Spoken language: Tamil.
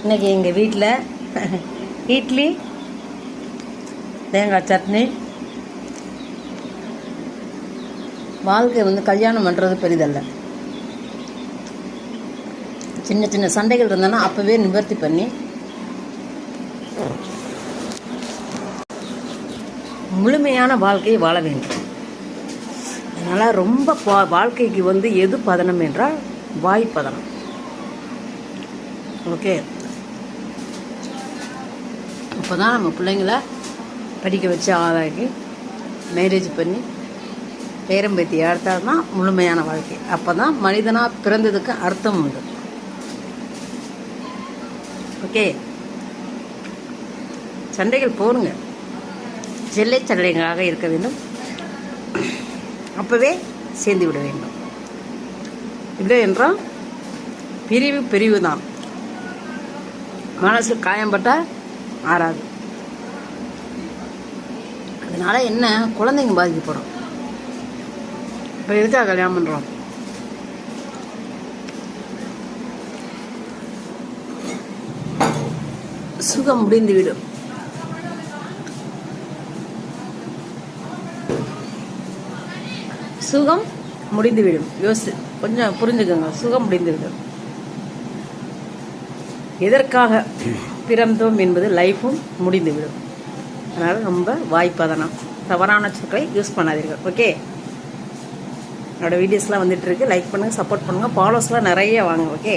இன்றைக்கி எங்கள் வீட்டில் இட்லி, தேங்காய் சட்னி. வாழ்க்கை கல்யாணம் பண்ணுறது பெரிதல்ல. சின்ன சின்ன சண்டைகள் இருந்தோன்னா அப்போவே நிவர்த்தி பண்ணி முழுமையான வாழ்க்கையை வாழ வேண்டும். அதனால் ரொம்ப வாழ்க்கைக்கு எது பதனம் என்றால் வாய் பதனம். ஓகே, அப்போ தான் நம்ம பிள்ளைங்கள படிக்க வச்சு ஆளாக்கி மேரேஜ் பண்ணி பேரம்பேத்தி எடுத்தால் தான் முழுமையான வாழ்க்கை. அப்போ தான் மனிதனாக பிறந்ததுக்கு அர்த்தம் உண்டு. ஓகே, சண்டைகள் போடுங்க, செல்லை சண்டைகளாக இருக்க வேண்டும். அப்போவே சேர்ந்து விட வேண்டும். இல்லை என்றால் பிரிவு தான். மனசு காயம்பட்டால் ஆறாது. அதனால என்ன, குழந்தைங்க பாதிக்கப்படும். இப்போ எதுக்காக கல்யாணம் பண்ணுறோம்? சுகம் முடிந்துவிடும். சுகம் முடிந்துவிடும். கொஞ்சம் புரிஞ்சுக்கோங்க. சுகம் முடிந்துவிடும். எதற்காக பிறந்தோம் என்பது லைஃபும் முடிந்துவிடும். அதனால் ரொம்ப வாய்ப்பதனம், தவறான சொற்களை யூஸ் பண்ணாதீர்கள். ஓகே, என்னோடய வீடியோஸ்லாம் வந்துட்டு இருக்கு. லைக் பண்ணுங்கள், சப்போர்ட் பண்ணுங்கள், ஃபாலோஸ்லாம் நிறைய வாங்க. ஓகே.